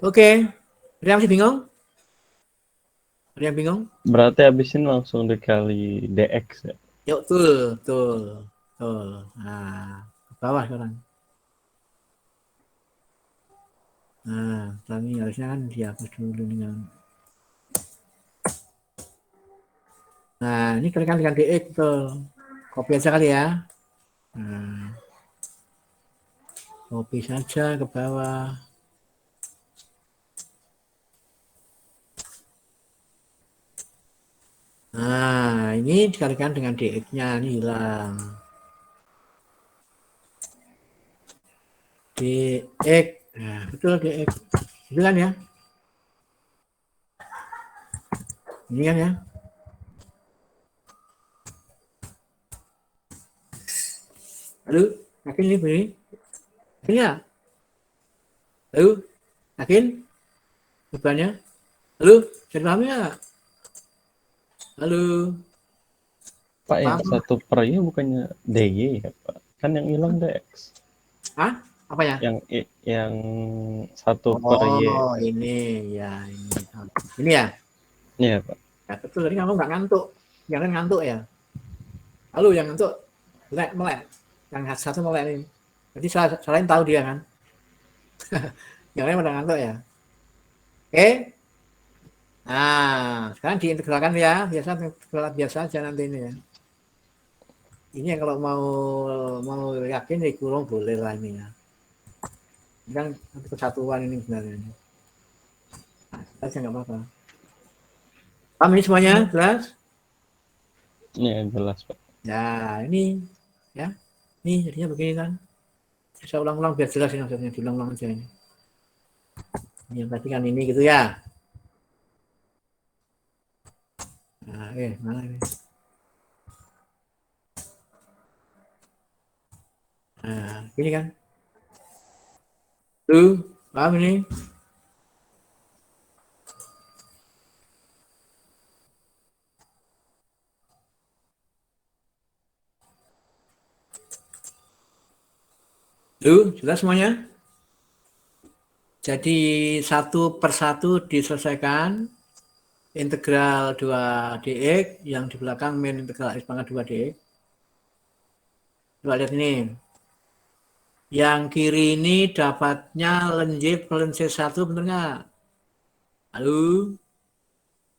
Oke. Ada yang masih bingung? Ada yang bingung? Berarti habisin langsung dikali dx ya. Yuk, betul. Nah, ke bawah sekarang. Nah, tadi harusnya kan dihapus dulu dengan. Nah, ini kalikan dengan dx betul. Copy aja kali ya. Nah, copy saja ke bawah. Nah, ini dikalikan dengan dx-nya, ini hilang. dx, nah betul dx. Itu kan ya? Ini kan ya? Halo, yakin ini begini? Yakin ya? Halo, yakin? Bebannya? Halo, bisa dipahami nggak? Halo. Pak yang Paham? 1 per Y bukannya dy ya Pak? Kan yang hilang dx. Hah? Apa ya? Yang 1 per Y. Oh, ini ya, ini. Ini ya? Iya Pak. Ya betul, tadi kamu nggak ngantuk. Jangan ngantuk ya. Halo, yang ngantuk. Melek. Yang satu melek ini. Jadi selain tahu dia kan. Yang lain pada ngantuk ya. Oke. Nah, sekarang diintegralkan ya. Biasa aja nanti ini ya. Ini yang kalau mau yakin dikurung boleh lah ini ya. Ini kan kesatuan ini sebenarnya. Nah, saja nggak apa-apa. Paham ini semuanya? Jelas? Iya jelas Pak. Ya, ini ya. Ini jadinya begini kan. Bisa ulang-ulang biar jelas ini maksudnya, diulang-ulang aja ini. Ini yang tadi kan ini gitu ya. Nah, mana ini? Nah, ini kan. Tuh, paham ini? Tuh, jelas semuanya? Jadi 1/1 diselesaikan. Integral 2 dx yang di belakang min integral x pangkat 2 dx. Coba lihat ini. Yang kiri ini dapatnya ln y per ln c1, bener nggak? Lalu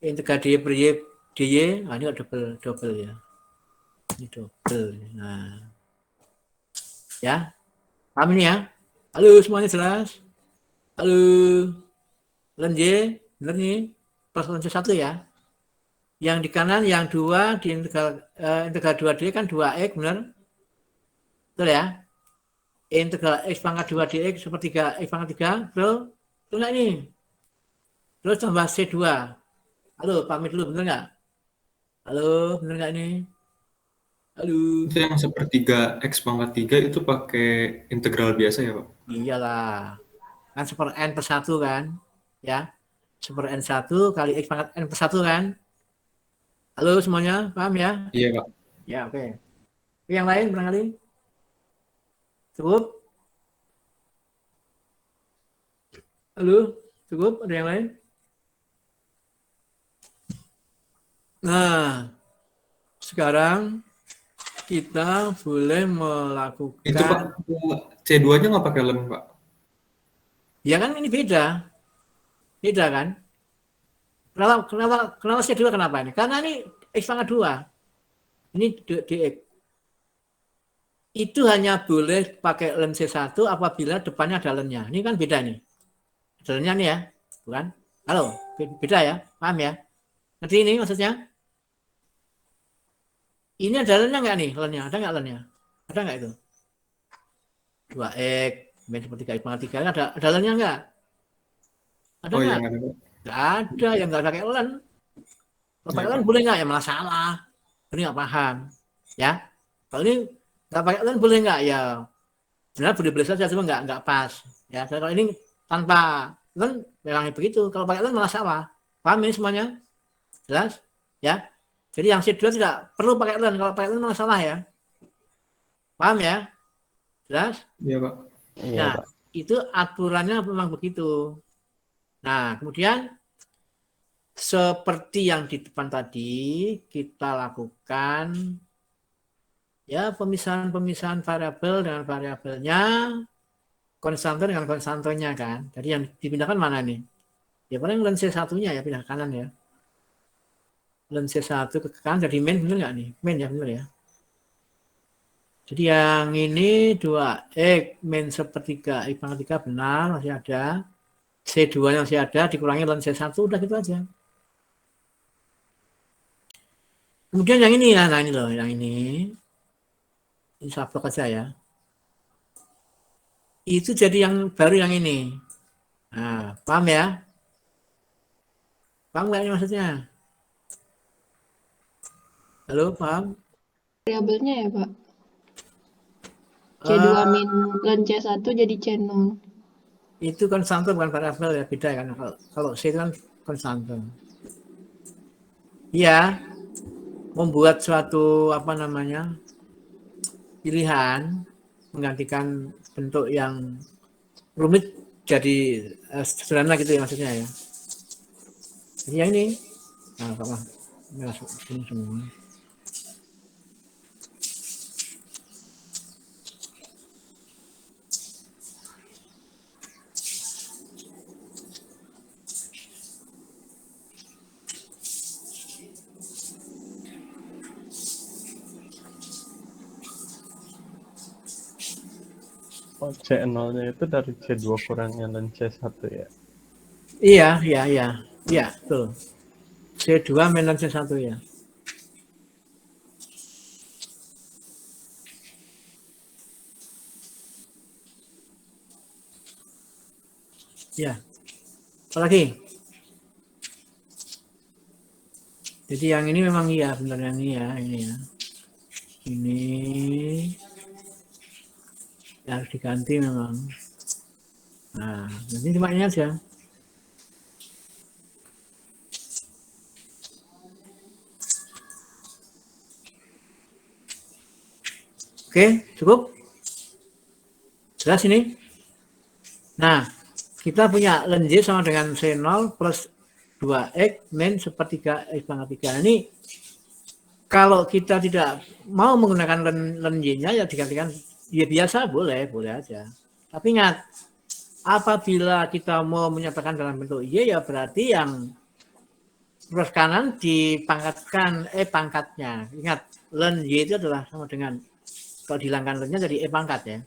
integral dy per y dy, nah ini double ya. Ini double. Nah. Ya. Paham ini ya? Halo, semuanya jelas? Halo. Ln y, bener nih? Plus ln c1 ya. Yang di kanan, yang 2 di integral 2D kan 2x, bener? Betul ya? Integral x pangkat 2 dx sepertiga x pangkat 3, betul? Betul nggak ini? Terus tambah C2. Halo, pamit dulu, bener nggak? Halo, bener nggak ini? Halo. Itu yang sepertiga X pangkat 3 itu pakai integral biasa ya Pak? Iyalah. Kan super N per 1 kan? Ya. Super N1 kali X pangkat N per 1 kan? Halo semuanya, paham ya? Iya Pak. Ya, oke. Yang lain barangkali? Cukup? Halo? Cukup? Ada yang lain? Nah, sekarang kita boleh Itu Pak, melakukan. C2-nya nggak pakai lem Pak? Ya kan ini beda. Beda kan? Kenapa C2 kenapa ini? Karena ini X pangkat 2. Ini DX. Itu hanya boleh pakai lem C1 apabila depannya ada lemnya. Ini kan beda nih. Ada lemnya nih ya. Bukan? Halo, beda ya? Paham ya? Ngerti ini maksudnya? Ini ada lemnya nggak nih? Lemnya ada nggak lemnya? Ada nggak itu? 2x min seperti X pangkat 3 ada lemnya nggak? Ada Oh nggak? yang ada Pak. Nggak ada yang nggak pakai len. Kalau pakai Iya, len Pak. boleh nggak? Ya malah salah. Ini nggak paham. Ya. Kalau ini nggak pakai len boleh nggak? Ya sebenarnya boleh saja cuma nggak pas. Ya. Kalau ini tanpa len memang begitu. Kalau pakai len malah salah. Paham ini semuanya? Jelas? Ya. Jadi yang C2 tidak perlu pakai len. Kalau pakai len malah salah ya. Paham ya? Jelas? Iya Pak. Iya, Nah, Pak. itu aturannya memang begitu. Nah, kemudian seperti yang di depan tadi, kita lakukan ya pemisahan variabel dengan variabelnya, konstanto dengan konstantonya kan. Jadi yang dipindahkan mana nih? Ya paling len C1-nya ya, pindah ke kanan ya. Len C1 ke kanan jadi min, benar nggak nih? Min ya, benar ya. Jadi yang ini 2x min sepertiga X pangkat 3 benar, masih ada. C2 yang masih ada, dikurangi len C1, udah gitu aja. Kemudian yang ini, nah ini loh, yang ini sablok aja ya. Itu jadi yang baru yang ini. Nah, paham ya? Paham nggak ini maksudnya? Halo, paham? Variabelnya ya, Pak. C2 min len C1 jadi C0. Itu konstanto bukan variabel ya, beda kan. Kalau C itu kan konstanto. Iya, membuat suatu apa namanya pilihan menggantikan bentuk yang rumit jadi sederhana gitu ya maksudnya ya. Jadi yang ini, nah apa ini masuk ini semua. Oh, C0-nya itu dari C2 kurangnya len C1 ya. Iya, betul. C2 minus C1 ya. Ya. Apa lagi? Jadi yang ini memang iya, benar yang ini ya, ini ya. Ini ya harus diganti memang. Nah, nanti cuma ini aja. Oke, cukup? Jelas ini? Nah, kita punya len J sama dengan C0 plus 2X min sepertiga X pangkat 3. Ini kalau kita tidak mau menggunakan len Y-nya ya digantikan ya biasa boleh aja. Tapi ingat, apabila kita mau menyatakan dalam bentuk Y ya berarti yang terus kanan dipangkatkan pangkatnya. Ingat, len Y itu adalah sama dengan kalau dihilangkan len-nya jadi pangkat ya.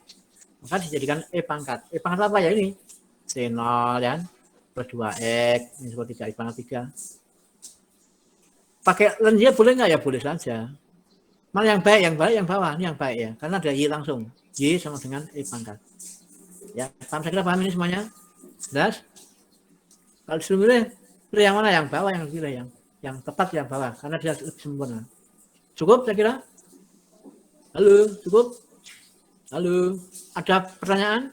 Maka dijadikan pangkat. Pangkat apa ya ini? C0 ya. Plus 2X ini seperti 3 X pangkat 3. Pakai len Y boleh nggak ya? Boleh saja. Mana yang baik? Yang bawah. Ini yang baik ya. Karena ada Y langsung. Y sama dengan pangkat. Ya, paham, saya kira paham ini semuanya? Jelas? Kalau disuruh pilih yang mana? Yang bawah yang pilih yang tepat yang bawah. Karena dia lebih sempurna. Cukup saya kira? Halo, cukup? Halo, ada pertanyaan?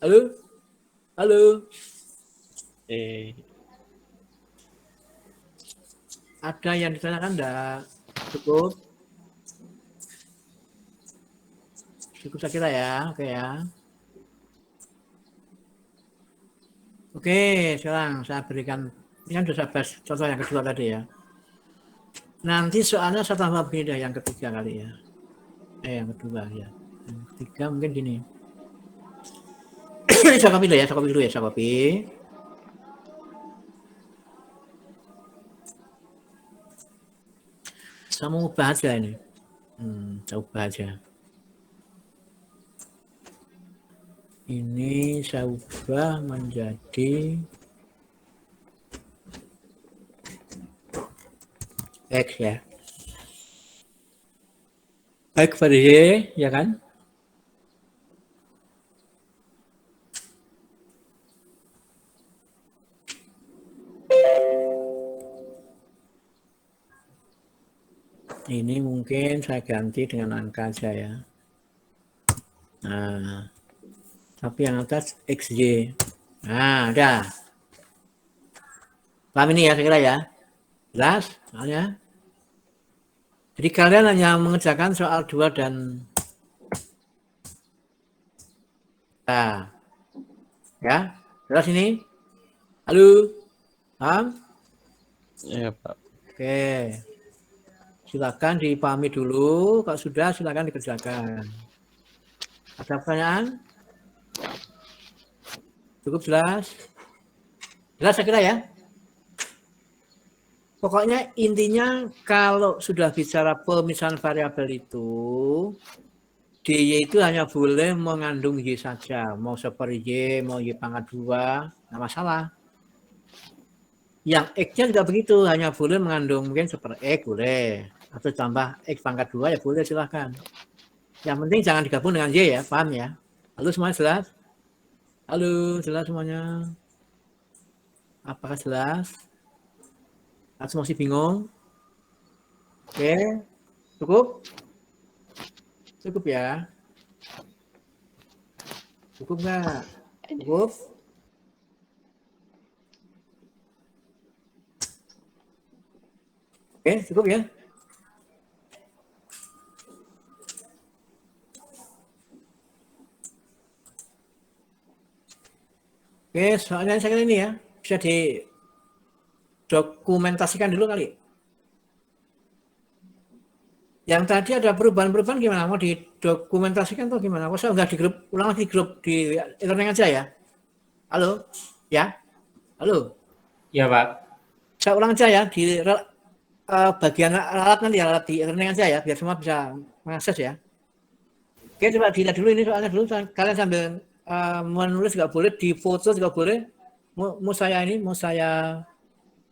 Halo? Halo? Ada yang ditanyakan enggak? Cukup? Cukup saya kira ya. Oke ya. Oke, sekarang saya berikan, ini kan sudah saya bahas contoh yang kedua tadi ya. Nanti soalnya saya tambah begini deh, yang ketiga kali ya. Yang kedua ya. Yang ketiga mungkin gini. Saya copy dulu ya, saya copy. Saya mau ubah aja ini. Saya ubah aja. Ini saya ubah menjadi X ya. X per Y, ya kan? Ini mungkin saya ganti dengan angka aja ya. Nah, tapi yang atas XY. Nah, udah. Paham ini ya, saya kira ya? Jelas? Soalnya. Jadi kalian hanya mengerjakan soal 2 dan nah, ya, jelas ini? Halo? Paham? Iya, Pak. Oke. Silakan dipahami dulu, kalau sudah silakan dikerjakan. Ada pertanyaan? Cukup jelas? Jelas saya kira ya? Pokoknya intinya kalau sudah bicara pemisahan variabel itu, dy itu hanya boleh mengandung y saja. Mau seper y, mau y pangkat 2, nggak masalah. Yang x-nya juga begitu, hanya boleh mengandung mungkin seper x boleh. Atau tambah x pangkat 2 ya boleh, silahkan. Yang penting jangan digabung dengan y ya, paham ya? Halo semuanya jelas? Halo, jelas semuanya? Apakah jelas? Atau masih bingung? Oke, cukup? Cukup ya? Cukup nggak? Cukup? Oke, cukup ya? Oke, soalnya saya kira ini ya, bisa didokumentasikan dulu kali. Yang tadi ada perubahan-perubahan gimana? Mau didokumentasikan atau gimana? Kok saya nggak di grup, ulang lagi grup di e-learning aja ya? Halo? Ya? Halo? Iya, Pak. Saya ulang aja ya, di bagian alat nanti ya, alat di e-learning aja ya, biar semua bisa mengakses ya. Oke, coba dilihat dulu ini soalnya dulu, kalian sambil menulis juga boleh, di foto juga boleh. Mau saya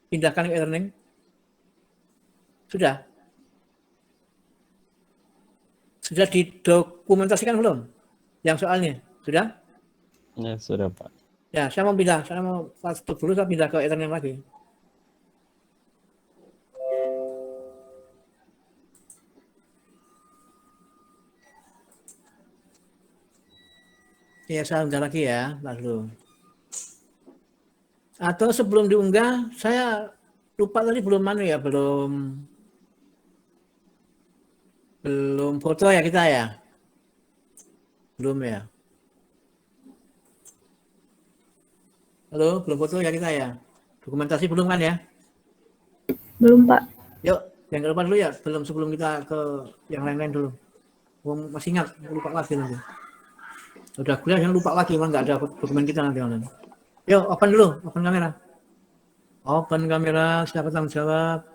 pindahkan ke e-learning. Sudah? Sudah didokumentasikan belum? Yang soalnya? Sudah? Ya, sudah, Pak. Ya, saya mau stop dulu, saya pindah ke e-learning lagi. Ya, saya unggah lagi ya, lalu. Atau sebelum diunggah, saya lupa tadi belum foto ya kita ya? Belum ya? Halo, belum foto ya kita ya? Dokumentasi belum kan ya? Belum, Pak. Yuk, yang ke depan dulu ya, sebelum kita ke yang lain-lain dulu. Masih ingat, lupa lagi nanti. Udah kuliah, jangan lupa lagi, nggak ada dokumen kita nanti. Yuk, open dulu, open kamera. Open kamera, siapa tanggung jawab?